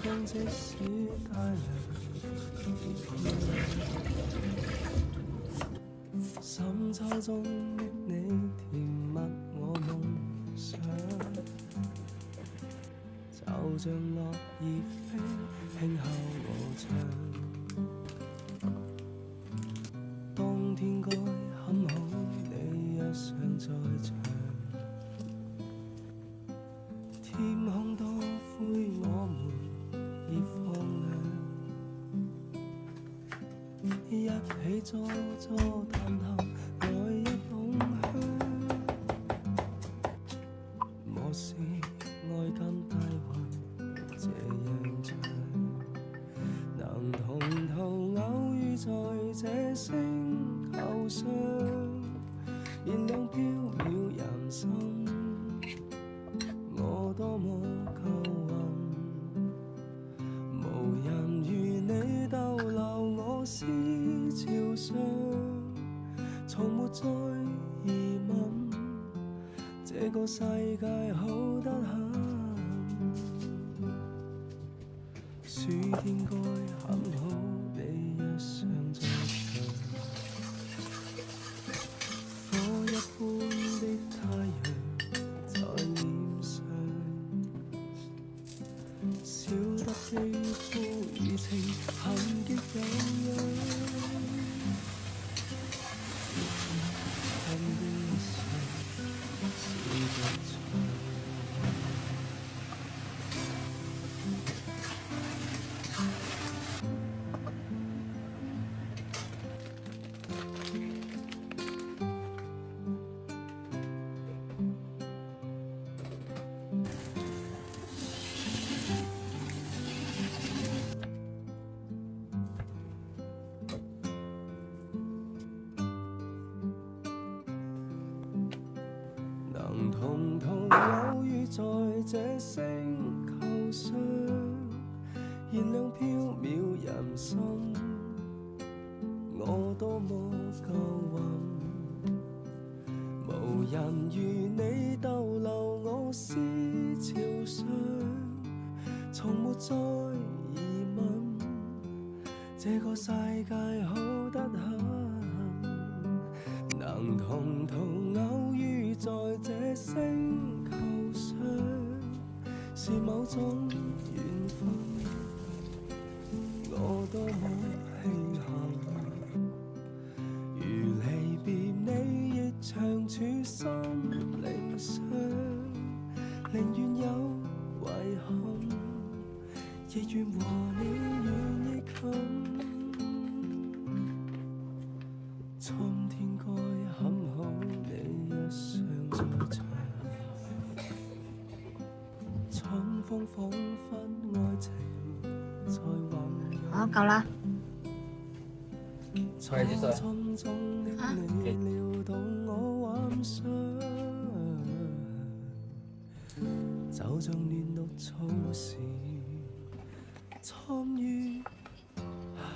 風即使帶涼，深秋中的你甜蜜我夢想，就像落葉飛，輕敲我窗。當天該很好，你若尚在場。天空多灰，我們已放亮，一起坐坐談談，來一捧香。我是愛跟帶回這樣唱，能同途偶遇在這星球上，燃亮飄渺人生。我多麼夠運，無人如你逗留我思潮上，從沒再疑問，這個世界好得很。暑天該很好，你若尚在場，火一般的太陽在臉上，笑得肌膚如情痕極有樣，看的一雙笑着唱。能同途偶遇在這星球上，燃亮飄渺人生。我多麼夠運，無人如你逗留我思潮上，從沒再疑問，這個世界好得很。能同途偶遇在這星球上，是某種緣分。我多麼慶幸，如離別你亦長處心靈上，寧願有遺憾，亦願和你遠亦近。春天該很好，你若尚在場，春風彷彿愛情在醖釀。好，夠啦。初春中的你撩動我幻想，就像嫩綠草時蒼於香。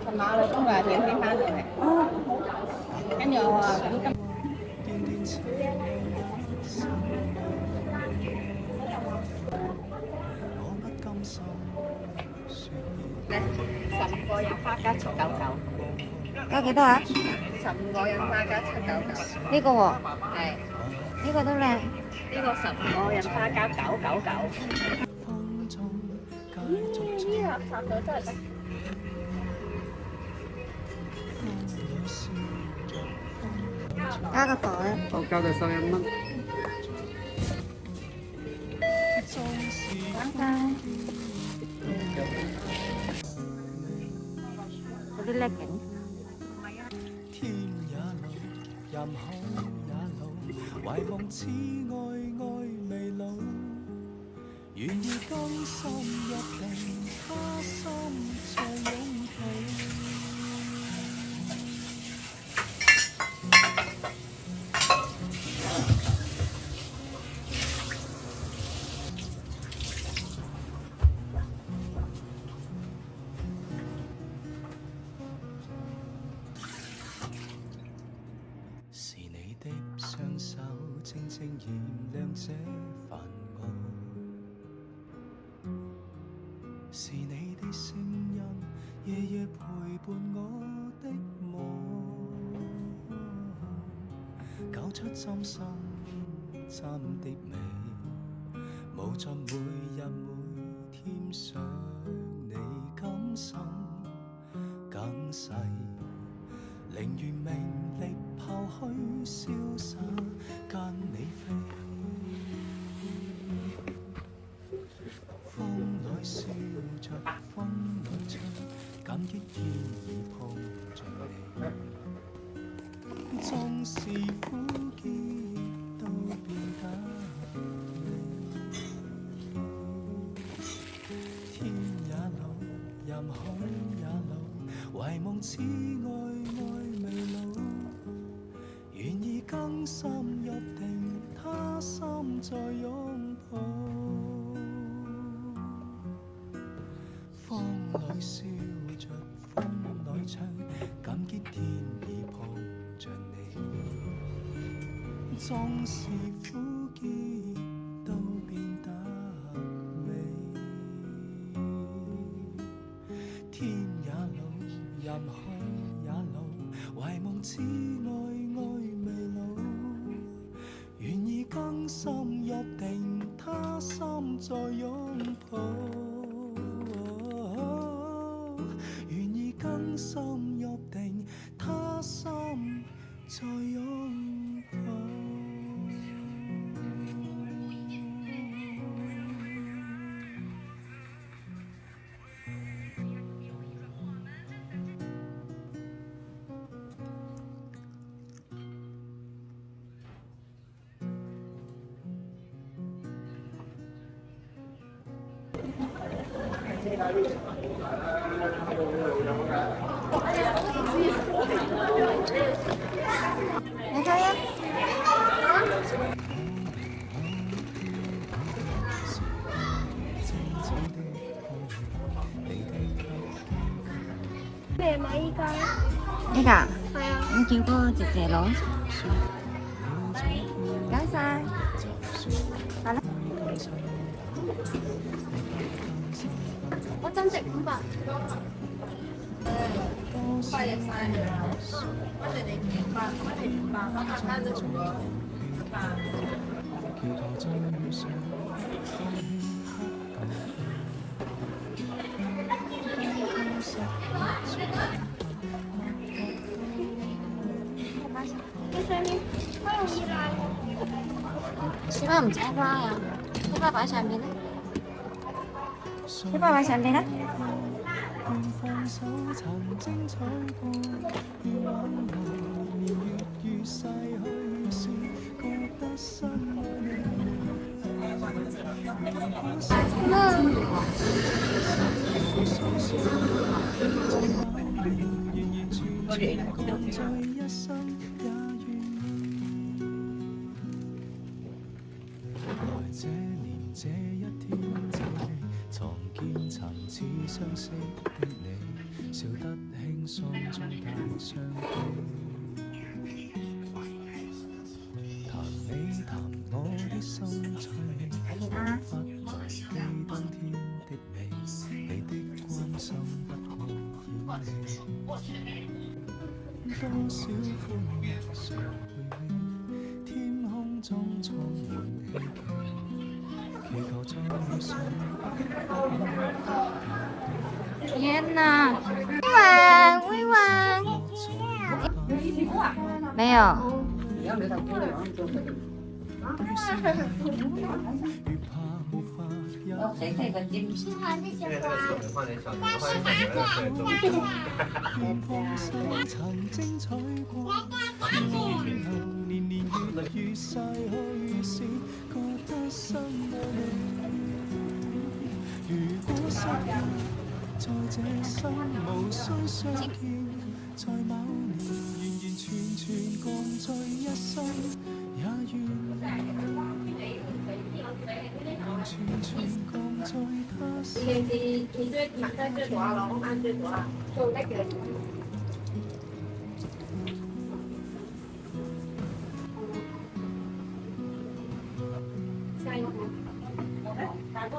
Thằng nó cũng là chuyện thiên phan rồi này. Cái nhỏ cũng cầm. 15個印花加799。加幾多啊15個印花加799。呢個喎，係。呢個都靚。呢個15個印花加999。呢個拆咗真係得。加個袋。好，交代31蚊。拜拜。嗰啲 legging。天也老，人口也老，懷夢似愛愛未老，願意甘心入定，他心像擁抱。是你的聲音，夜夜陪伴我的夢，搞出針心針的美，無盡每日每天想你感心更細，寧願名利拋虛瀟灑，跟你飛。風裏笑着，風裏唱，感激天意碰着你。縱是苦澀都變得美。天也老，人海也老，遺夢此愛未老。願意更深入定，他心再擁抱。風裏笑着，風裏唱，感激天意碰着你。縱是苦澀都變得美。天也老，人海也老，遺夢此愛未老。願意更深入定，他心再擁抱。願意更深入定，他心再擁抱。你睇啊！咩嘛依家？呢個係啊。你叫嗰個姐姐攞。唔該晒。好啦。我增值500。快啲晒我哋哋500，我哋500，我下單就做咗你上面好容易爛點解唔整花呀？點解擺上邊呢？點解擺上邊呢？放手曾精彩過，越往後年月越逝去時，覺得心愛你。完全共在一生也願意。來這年這一天這裏，床見曾似相識的你，笑得輕鬆中帶傷悲。談你談我的心趣，彷彿忘記當天的美，你的關心不過演戲。多少歡樂常回味，天空中充滿希冀，祈求在遇上。天哪！微婉，沒有。喜歡這些花，但是打點曾精彩過，年年月月逝去時，覺得心愛你。如果失約，在這生無需相見，在某年完完全全共聚一生，也願完全全共聚他生。你最買在最多了，我看最多了，就那个。下一个，打多。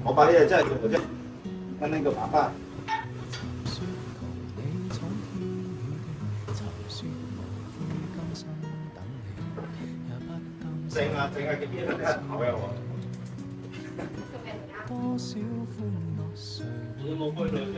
我把这再我这看那个麻烦。整啊整啊，嗰啲都係炒嘅喎。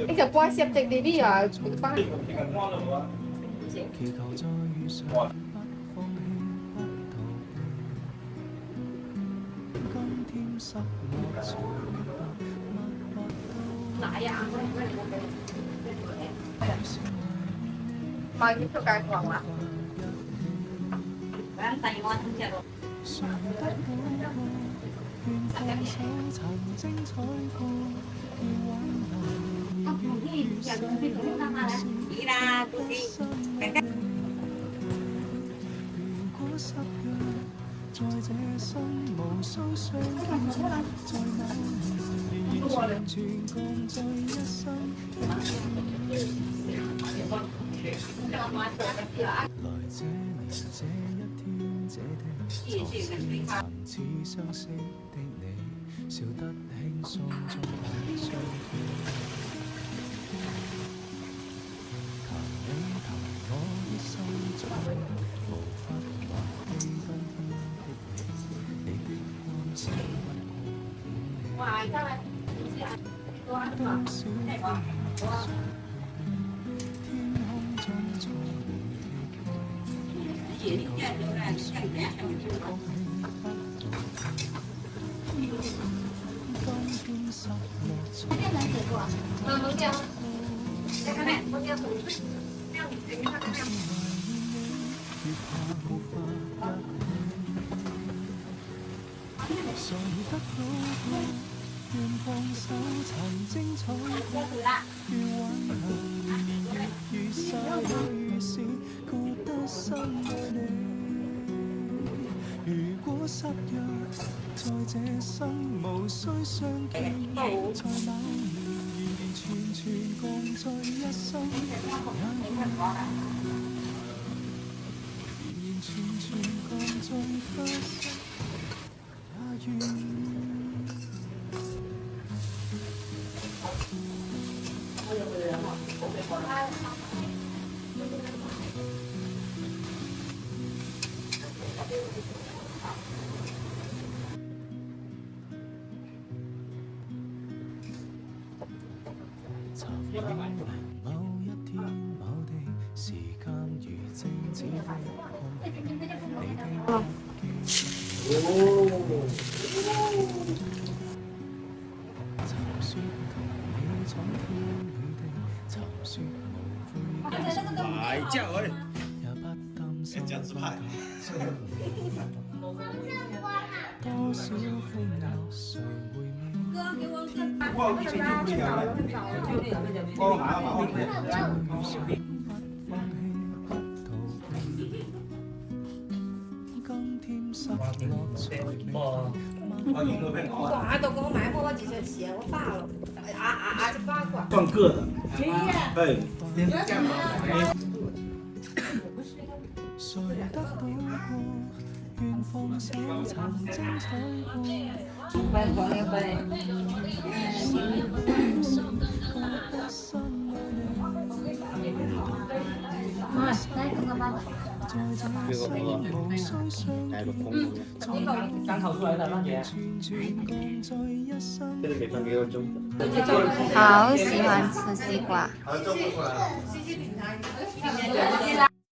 你就掛攝直啲啲啊，翻。奶呀！買啲出街逛啦。第二個聽日。咦啦，到時大家。在這生無需相見，在某年仍然全共在一生。來這年這一天，這地尋似相識的你，笑得輕鬆中帶傷痛。談你談我的心中，無法忘記當天的你，你的安靜不過哇！真係多啊！小風上，天空中錯亂祈求，當天失落在冇掉，你看沒？冇掉手指，這樣子，你看這樣。越怕無法一起，誰得到過？願放手曾精彩過，越挽留越逝去是覺得深愛你。如果失約，在這生無需相見，在某年完完全全共在一生，也願完完全全共在發生，也願。尋找某一天某地，時間如靜止的空氣，你的筆記。尋說同你闖天裏的，尋說無悔來叫佢，也不擔心這樣子派。多少歡樂誰會明？我去去不一樣了，我馬上去。哇！都給我買過我幾條鞋，我發了，就發過。放個的。對。誰得到過？願放手曾精彩過。拜拜拜。來這個吧。這個來個空的。剛烤出來的那姐。這個每份給我中。好喜歡吃西瓜。好，中不出來。謝謝你。